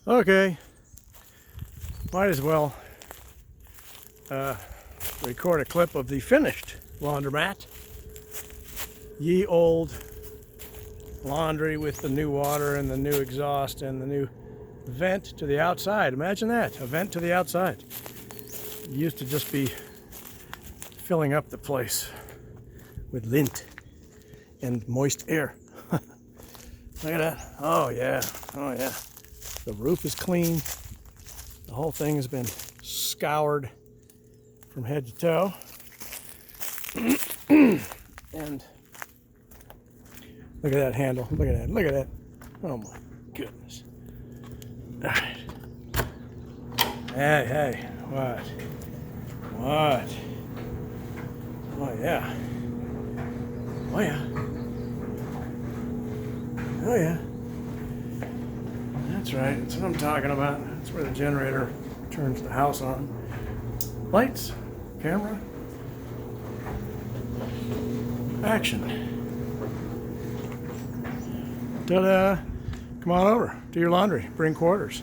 Okay, might as well record a clip of the finished laundromat. Ye old laundry with the new water and the new exhaust and the new vent to the outside. Imagine that, a vent to the outside. It used to just be filling up the place with lint and moist air. Look at that. Oh yeah, oh yeah. The roof is clean. The whole thing has been scoured from head to toe. And look at that handle. Look at that. Look at that. Oh my goodness. All right. Hey, hey. What? What? Oh yeah. Oh yeah. Oh yeah. That's right. That's what I'm talking about. That's where the generator turns the house on. Lights, camera, action. Ta-da! Come on over. Do your laundry. Bring quarters.